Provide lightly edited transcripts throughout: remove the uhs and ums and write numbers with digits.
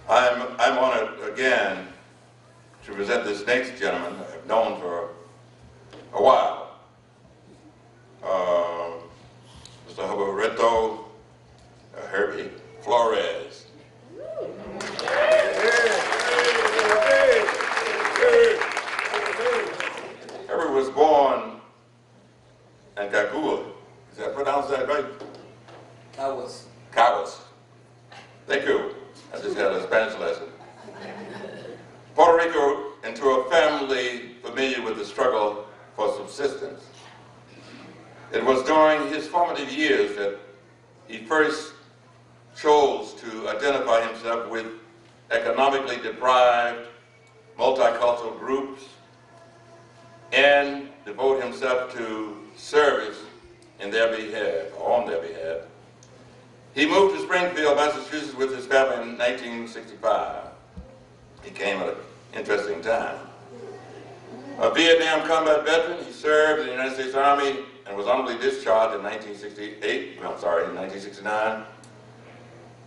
I'm honored again to present this next gentleman I've known for a while. Mr. Roberto Herbie Flores. Herbie was born in Caguas. Is that pronounced that right? Caguas. Thank you. I just had a Spanish lesson. Puerto Rico, into a family familiar with the struggle for subsistence. It was during his formative years that he first chose to identify himself with economically deprived, multicultural groups and devote himself to service in their behalf, or on their behalf. He moved to Springfield, Massachusetts with his family in 1965. He came at an interesting time. A Vietnam combat veteran, he served in the United States Army and was honorably discharged in 1969.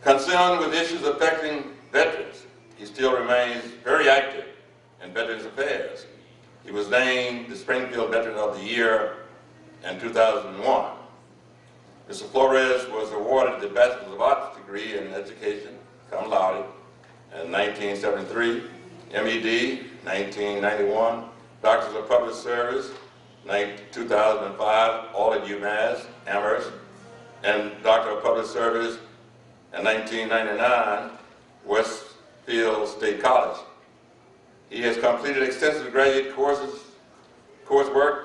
Concerned with issues affecting veterans, he still remains very active in Veterans Affairs. He was named the Springfield Veteran of the Year in 2001. Mr. Flores was awarded the Bachelor of Arts degree in Education, cum laude, in 1973, MED, 1991, Doctors of Public Service, 2005, all at UMass, Amherst, and Doctor of Public Service in 1999, Westfield State College. He has completed extensive graduate coursework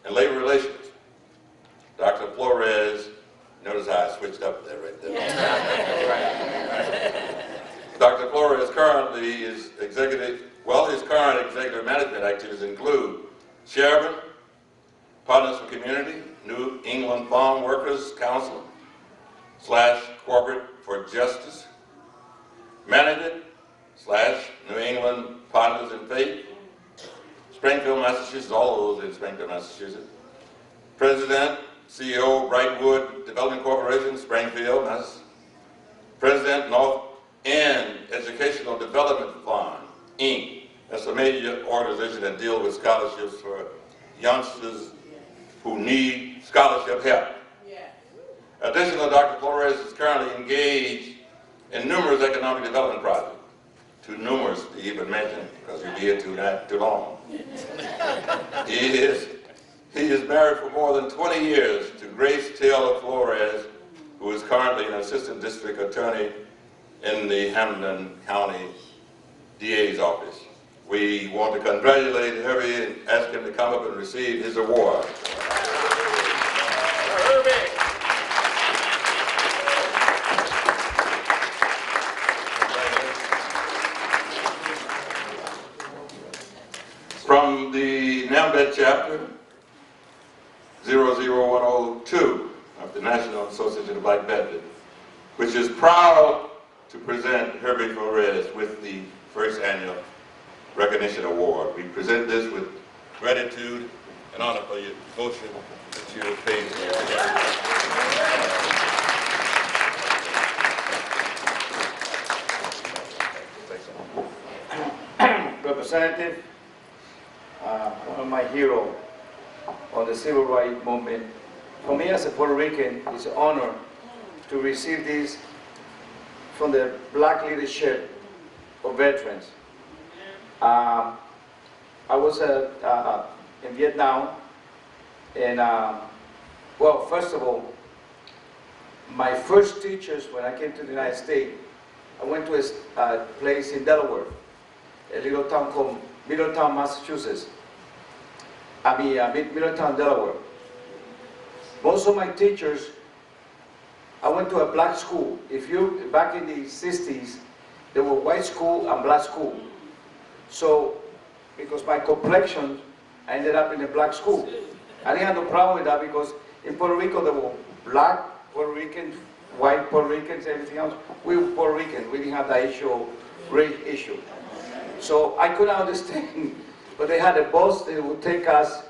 in labor relations. Dr. Flores, notice how I switched up there right there. Dr. Flores currently is his current executive management activities include Chairman, Partners for Community, New England Farm Workers Council / Corporate for Justice, Manager / New England Partners in Faith, Springfield, Massachusetts, all those in Springfield, Massachusetts. President, CEO, Brightwood Development Corporation, Springfield, Mass. President, North End Educational Development Fund, Inc. That's a major organization that deals with scholarships for youngsters who need scholarship help. Additionally, Dr. Flores is currently engaged in numerous economic development projects. Too numerous to even mention, because you'll be here too long. He is married for more than 20 years to Grace Taylor Flores, who is currently an assistant district attorney in the Hamden County DA's office. We want to congratulate Herbie and ask him to come up and receive his award. Herbie. From the NABvets chapter 00102 of the National Association of Black Veterans, which is proud to present Herbie Flores with the first annual recognition award. We present this with gratitude and honor for your devotion that you have paid to Representative, one of my heroes on the civil rights movement. For me as a Puerto Rican, it's an honor to receive this from the Black leadership of veterans. I was in Vietnam, and well, first of all, my first teachers when I came to the United States, I went to a place in Delaware, a little town called Middletown, Massachusetts. Middletown, Delaware. Most of my teachers, I went to a black school. Back in the 60s, there were white school and black school. So, because my complexion, I ended up in a black school. I didn't have no problem with that because in Puerto Rico there were black Puerto Ricans, white Puerto Ricans, everything else. We were Puerto Rican. We didn't have that issue, race issue. So I couldn't understand. But they had a bus that would take us,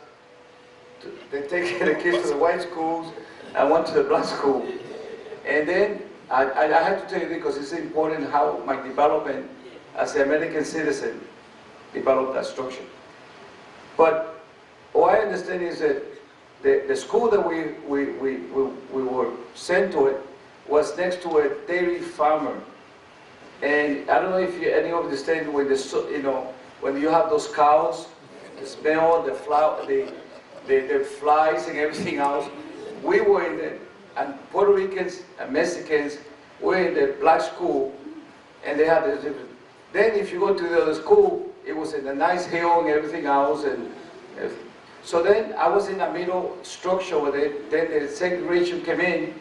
they take the kids to the white schools and went to the black school. And then I have to tell you because it's important how my development as an American citizen developed that structure. But what I understand is that the school that we were sent to it was next to a dairy farmer. And I don't know if any of you understand when when you have those cows, the smell, the flies and everything else. We were in the, and Puerto Ricans and Mexicans were in the black school, and they had this different. Then if you go to the other school, it was in a nice hill and everything else. And so then I was in the middle structure with it. Then the segregation came in.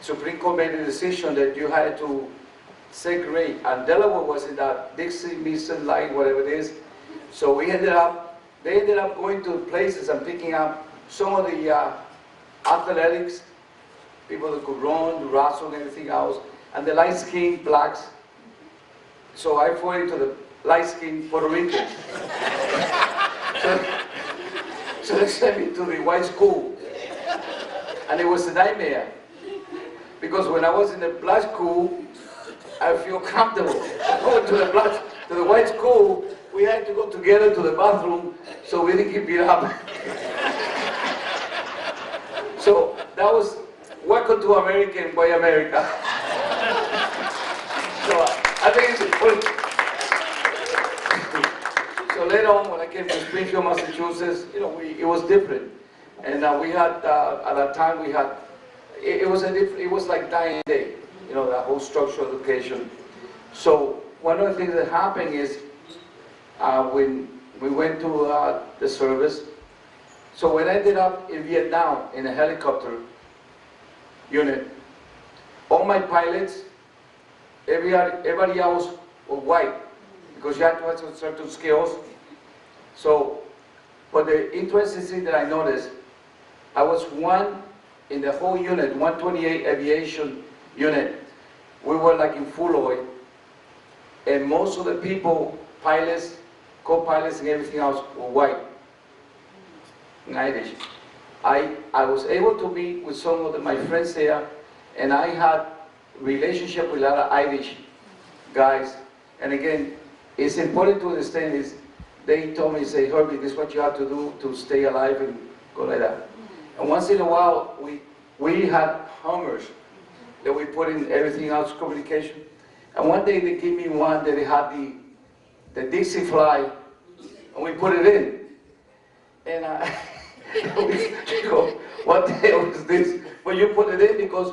Supreme Court made a decision that you had to segregate, and Delaware was in that Dixie Mason line, whatever it is. So they ended up going to places and picking up some of the athletics, people that could run, wrestle, and everything else, and the light-skinned blacks. So I fell into the light-skinned Puerto Ricans. So they sent me to the white school, and it was a nightmare. Because when I was in the black school, I feel comfortable. Going to the white school, we had to go together to the bathroom, so we didn't keep it up. So that was welcome to America by America. So I think it's important. So later on, when I came to Springfield, Massachusetts, it was different, and we had at that time we had. It was like dying day, that whole structural education. So one of the things that happened is when we went to the service. So when I ended up in Vietnam in a helicopter unit, all my pilots, everybody else were white because you had to have certain skills. So, but the interesting thing that I noticed, I was one in the whole unit, 128 aviation unit. We were like in full oil, and most of the people, pilots, co-pilots and everything else were white and Irish. I was able to meet with some of my friends there, and I had relationship with a lot of Irish guys. And again, it's important to understand is, they told me, say, Herbie, this is what you have to do to stay alive and go like that. And once in a while, we had Hummers that we put in everything else, communication. And one day they gave me one that had the Dixie fly, and we put it in. And we go, what the hell is this? But you put it in because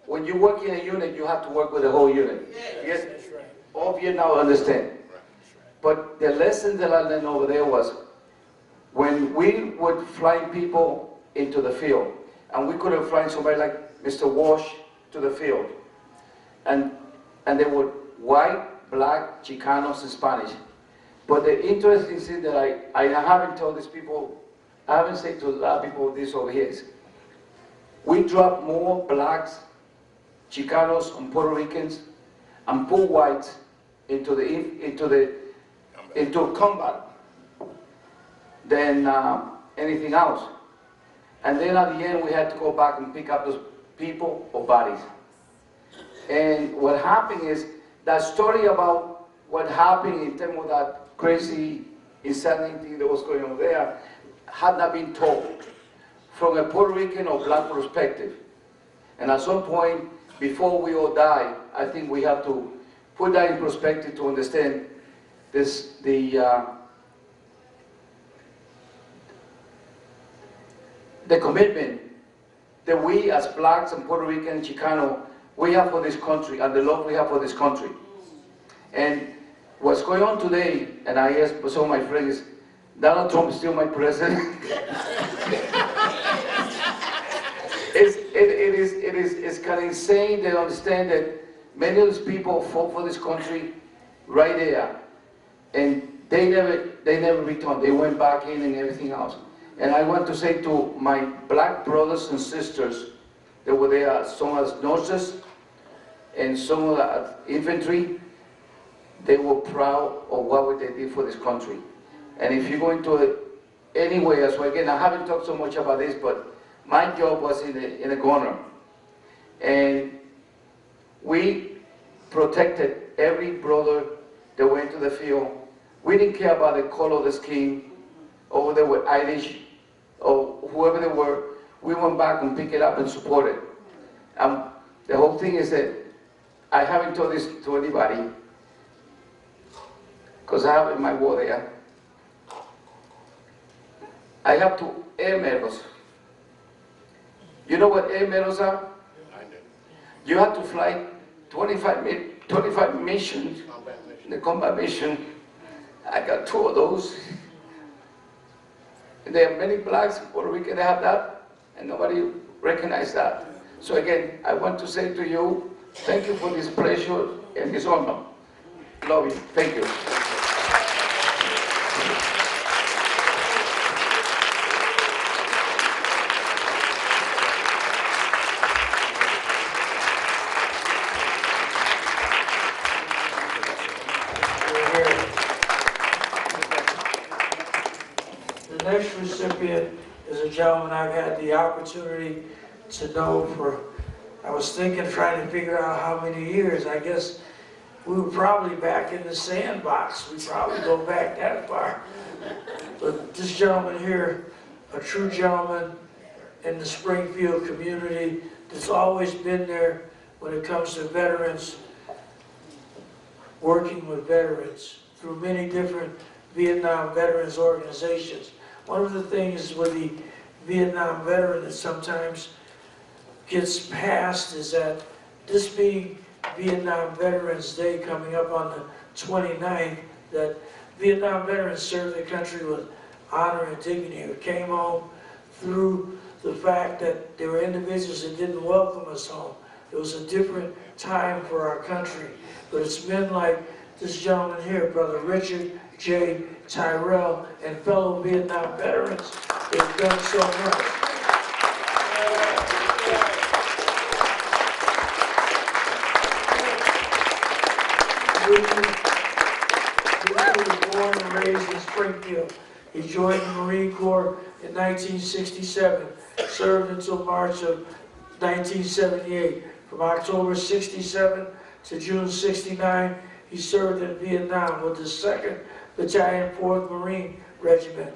when you work in a unit, you have to work with the whole unit. Yes, all of you now understand. But the lesson that I learned over there was when we would fly people into the field, and we could have flown somebody like Mr. Walsh to the field, and they were white, black, Chicanos, and Spanish. But the interesting thing that I haven't told these people, I haven't said to a lot of people this over here is, we dropped more blacks, Chicanos, and Puerto Ricans, and poor whites into combat than anything else. And then at the end, we had to go back and pick up those people or bodies. And what happened is, that story about what happened in terms of that crazy insanity that was going on there had not been told from a Puerto Rican or black perspective. And at some point, before we all die, I think we have to put that in perspective to understand this, the commitment that we as blacks and Puerto Rican and Chicano, we have for this country, and the love we have for this country. And what's going on today, and I asked some of my friends, Donald Trump is still my president. It's kind of insane. They understand that many of these people fought for this country right there, and they never returned. They went back in and everything else. And I want to say to my black brothers and sisters that were there, some as nurses and some of the infantry, they were proud of what they did for this country. And if you go into it anywhere, so again, I haven't talked so much about this, but my job was in a corner. And We protected every brother that went to the field. We didn't care about the color of the skin, or whether they were Irish, or whoever they were. We went back and picked it up and supported. The whole thing is that I haven't told this to anybody, because I have in my wall there. I have 2 air medals. You know what air medals are? I do. You have to fly 25 missions, the combat mission. I got 2 of those. And there are many blacks in Puerto Rico that have that, and nobody recognizes that. So again, I want to say to you, thank you for this pleasure and this honor. Love you. Thank you. The next recipient is a gentleman I've had the opportunity to know for, I was thinking, trying to figure out how many years. I guess we were probably back in the sandbox. We probably go back that far. But this gentleman here, a true gentleman in the Springfield community that's always been there when it comes to veterans, working with veterans through many different Vietnam veterans organizations. One of the things with the Vietnam veteran that sometimes gets passed is that this being Vietnam Veterans Day coming up on the 29th, that Vietnam veterans served the country with honor and dignity. It came home through the fact that there were individuals that didn't welcome us home. It was a different time for our country. But it's men like this gentleman here, Brother Richard J. Tyrell, and fellow Vietnam veterans that have done so much. Richard was born and raised in Springfield. He joined the Marine Corps in 1967, served until March of 1978. From October 67 to June 69, he served in Vietnam with the 2nd Battalion, 4th Marine Regiment,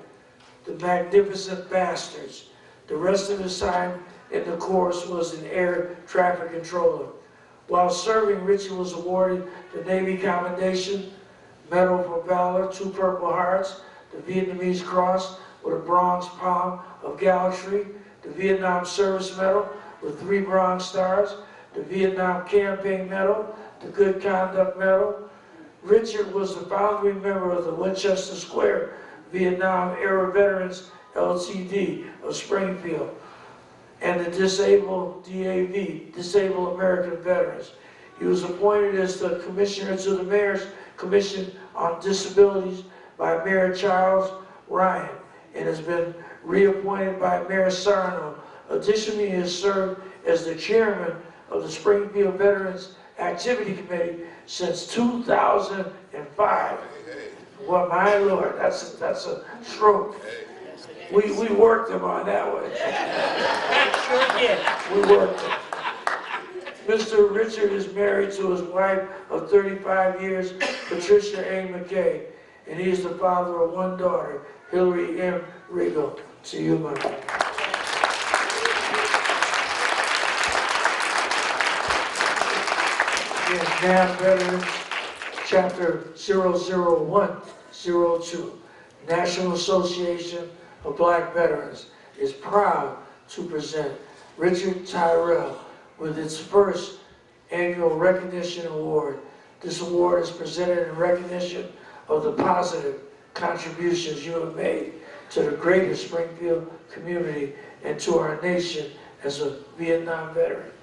the Magnificent Bastards. The rest of his time in the course was an air traffic controller. While serving, Richard was awarded the Navy Commendation, Medal for Valor, 2 Purple Hearts, the Vietnamese Cross with a Bronze Palm of Gallantry, the Vietnam Service Medal with 3 Bronze Stars, the Vietnam Campaign Medal, the Good Conduct Medal. Richard was the founding member of the Winchester Square Vietnam Era Veterans LTD of Springfield, and the Disabled DAV, Disabled American Veterans. He was appointed as the Commissioner to the Mayor's Commission on Disabilities by Mayor Charles Ryan, and has been reappointed by Mayor Sarno. Additionally, he has served as the Chairman of the Springfield Veterans Activity Committee since 2005. Well, my Lord, that's a stroke. We worked him on that one. Sure did. We worked him. Mr. Richard is married to his wife of 35 years, Patricia A. McKay, and he is the father of 1 daughter, Hillary M. Regal. To you, my friend. NABvets, Chapter 00102, National Association of Black Veterans, is proud to present Richard Tyrell with its first annual recognition award. This award is presented in recognition of the positive contributions you have made to the greater Springfield community and to our nation as a Vietnam veteran.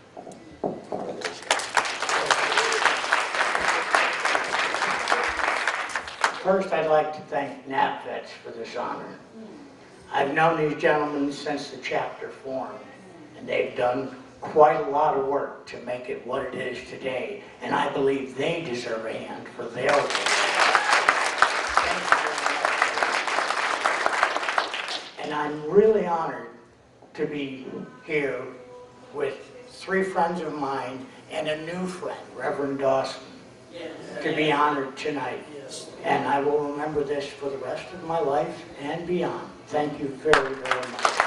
First, I'd like to thank NABvets for this honor. I've known these gentlemen since the chapter formed, and they've done quite a lot of work to make it what it is today, and I believe they deserve a hand for their work. And I'm really honored to be here with 3 friends of mine and a new friend, Reverend Dawson, to be honored tonight. Yes. And I will remember this for the rest of my life and beyond. Thank you very, very much.